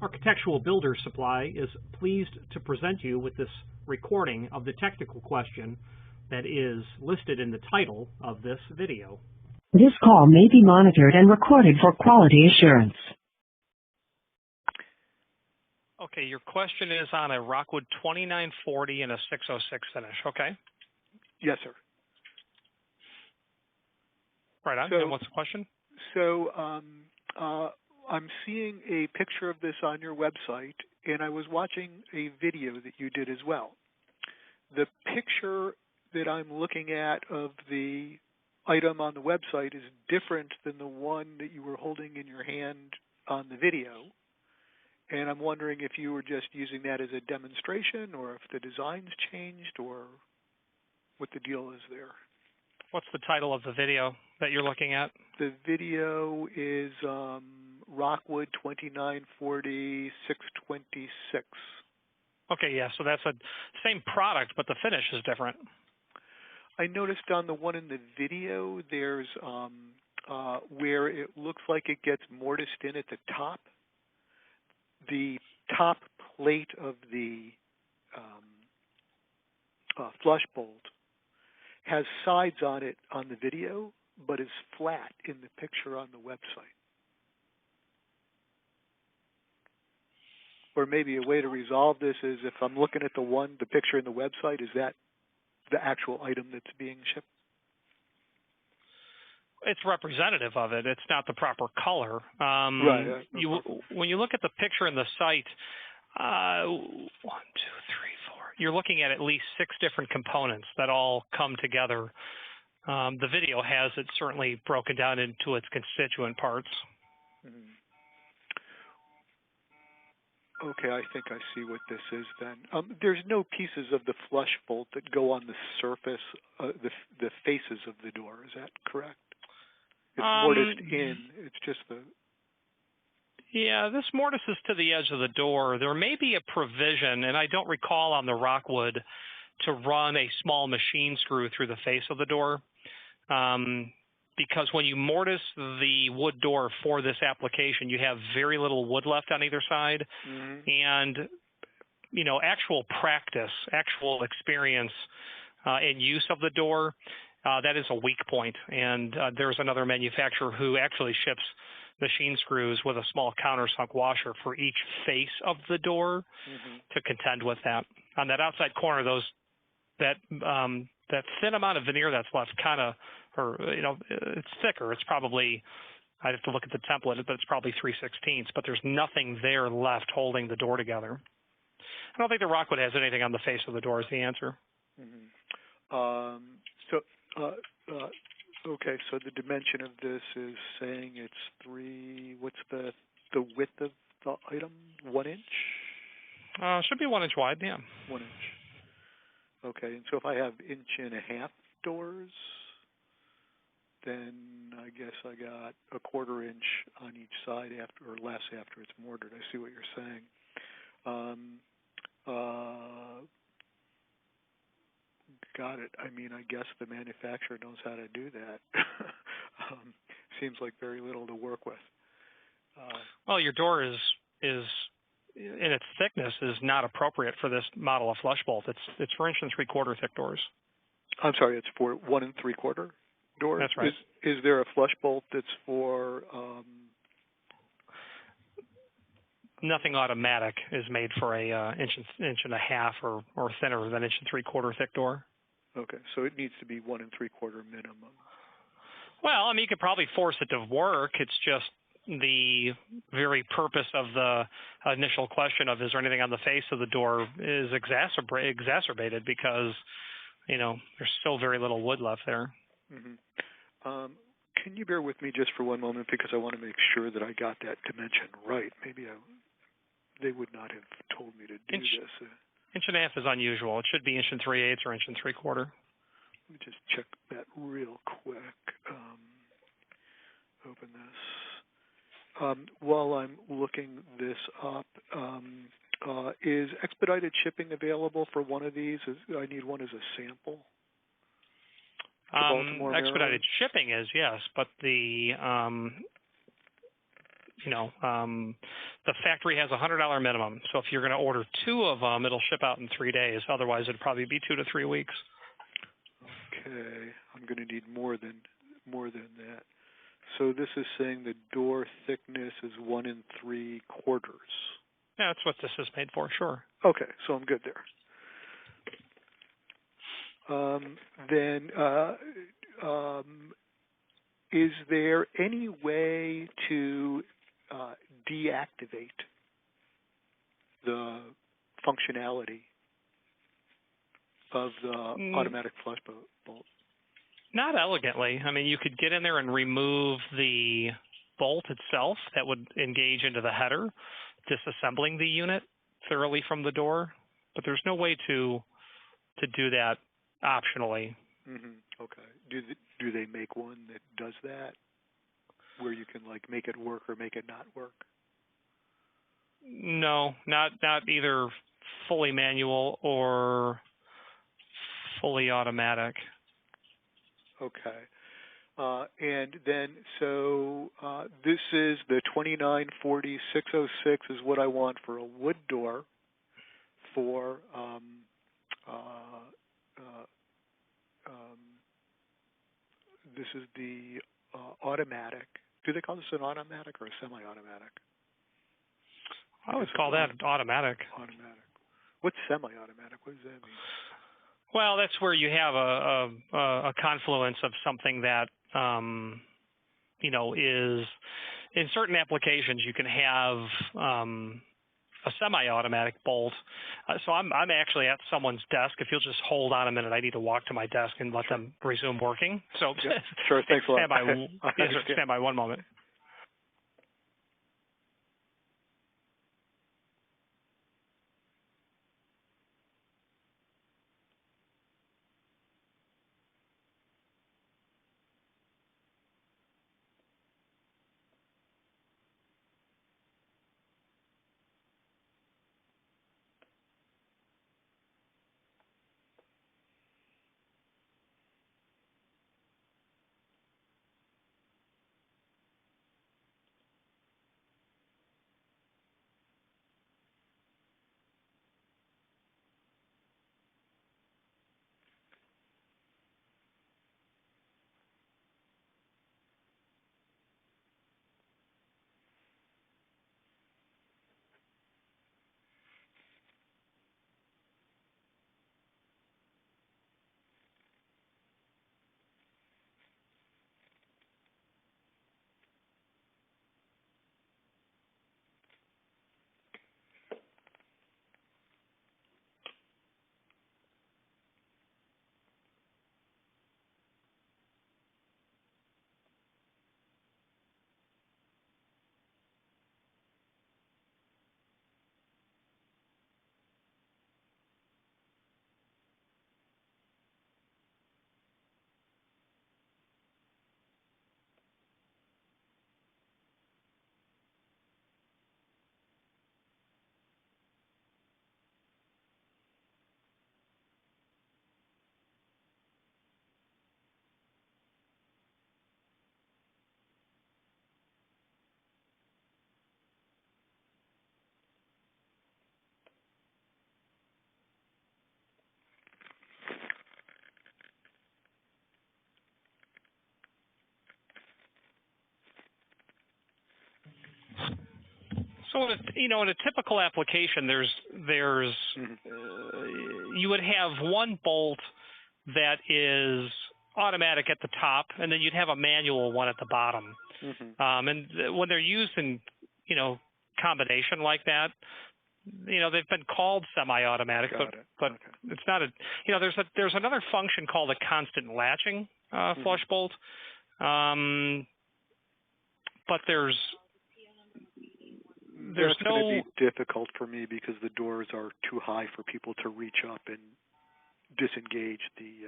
Architectural Builder Supply is pleased to present you with this recording of the technical question that is listed in the title of this video. This call may be monitored and recorded for quality assurance. Okay, your question is on a Rockwood 2940 and a 606 finish, okay? Yes, sir. Right on. And what's the question? So I'm seeing a picture of this on your website, and I was watching a video that you did as well. The picture that I'm looking at of the item on the website is different than the one that you were holding in your hand on the video. And I'm wondering if you were just using that as a demonstration or if the design's changed or what the deal is there. What's the title of the video that you're looking at? The video is Rockwood 2940 626. Okay, yeah, so that's the same product, but the finish is different. I noticed on the one in the video, there's where it looks like it gets mortised in at the top. The top plate of the flush bolt has sides on it on the video, but is flat in the picture on the website. Or maybe a way to resolve this is if I'm looking at the picture in the website, is that the actual item that's being shipped? It's representative of it. It's not the proper color. Right. When you look at the picture in the site, 1, 2, 3, 4, you're looking at least 6 different components that all come together. The video has it certainly broken down into its constituent parts. Mm-hmm. Okay, I think I see what this is then. There's no pieces of the flush bolt that go on the surface, the faces of the door. Is that correct? It's mortised in. It's just the... Yeah, this mortise is to the edge of the door. There may be a provision, and I don't recall on the Rockwood, to run a small machine screw through the face of the door. Because when you mortise the wood door for this application, you have very little wood left on either side. Mm-hmm. And, you know, actual practice, actual experience in use of the door, that is a weak point. And there's another manufacturer who actually ships machine screws with a small countersunk washer for each face of the door to contend with that. On that outside corner, that thin amount of veneer that's left it's thicker. It's probably, I'd have to look at the template, but it's probably 3/16, but there's nothing there left holding the door together. I don't think the Rockwood has anything on the face of the door is the answer. Mm-hmm. Okay, so the dimension of this is saying it's 3, what's the width of the item? 1 inch? Should be 1 inch wide, yeah. 1 inch. Okay, and so if I have 1.5 inch doors, then I guess I got 1/4 inch on each side after, or less after it's mortared. I see what you're saying. Got it. I mean, I guess the manufacturer knows how to do that. Seems like very little to work with. Well, your door is in its thickness is not appropriate for this model of flush bolt. It's for 1 3/4 thick doors. I'm sorry, it's for 1 3/4 doors. That's right. Is there a flush bolt that's for? Nothing automatic is made for a 1.5 inch or thinner than 1 3/4 thick door. Okay, so it needs to be 1 3/4 minimum. Well, I mean, you could probably force it to work. It's just the very purpose of the initial question of is there anything on the face of the door is exacerbated because, you know, there's still very little wood left there. Mm-hmm. Can you bear with me just for one moment because I want to make sure that I got that dimension right. Maybe they would not have told me to do this. 1.5 inch is unusual. It should be 1 3/8 or 1 3/4. Let me just check that real quick. Open this. While I'm looking this up, is expedited shipping available for one of these? I need one as a sample. Expedited shipping is, yes, but the the factory has a $100 minimum. So if you're going to order 2 of them, it'll ship out in 3 days. Otherwise, it'd probably be 2 to 3 weeks. Okay, I'm going to need more than that. So this is saying the door thickness is 1 3/4. Yeah, that's what this is made for, sure. Okay, so I'm good there. Then, is there any way to deactivate the functionality of the automatic flush bolt? Not elegantly. I mean, you could get in there and remove the bolt itself that would engage into the header, disassembling the unit thoroughly from the door, but there's no way to do that optionally. Okay. Do they make one that does that, where you can like make it work or make it not work? No, not either fully manual or fully automatic. Okay. And then, so this is the 2940606 is what I want for a wood door for this is the automatic. Do they call this an automatic or a semi-automatic? I would call that automatic. Automatic. What's semi-automatic? What does that mean? Well, that's where you have a confluence of something that is in certain applications you can have a semi-automatic bolt. So I'm actually at someone's desk. If you'll just hold on a minute, I need to walk to my desk and let them resume working. So sure, thanks a lot. Stand by one moment. So in a typical application, you would have one bolt that is automatic at the top, and then you'd have a manual one at the bottom. And when they're used in combination like that, they've been called semi-automatic, but okay. It's not there's another function called a constant latching flush bolt, but there's That's going to be difficult for me because the doors are too high for people to reach up and disengage the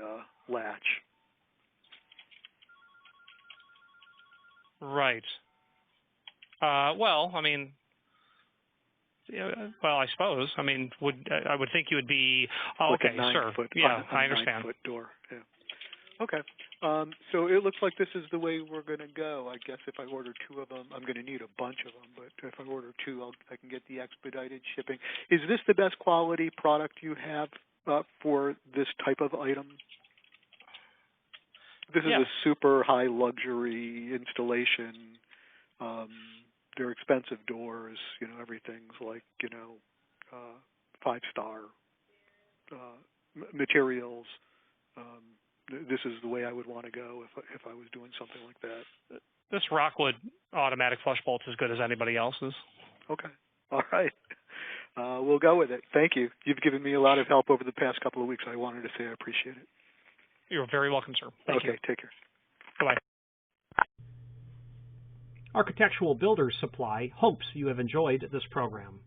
latch. Right. Well, I mean, I suppose. I mean, I would think you would be. Oh, like okay, a 9 sure. Foot, yeah, a I understand. 9 foot door. Yeah. Okay. So it looks like this is the way we're going to go. I guess if I order 2 of them, I'm going to need a bunch of them, but if I order 2, I can get the expedited shipping. Is this the best quality product you have for this type of item? This is a super high luxury installation. They're expensive doors. Everything's like 5-star materials. This is the way I would want to go if I was doing something like that. This Rockwood automatic flush bolt's as good as anybody else's. Okay. All right. We'll go with it. Thank you. You've given me a lot of help over the past couple of weeks. I wanted to say I appreciate it. You're very welcome, sir. Thank you. Okay. Take care. Bye-bye. Architectural Builders Supply hopes you have enjoyed this program.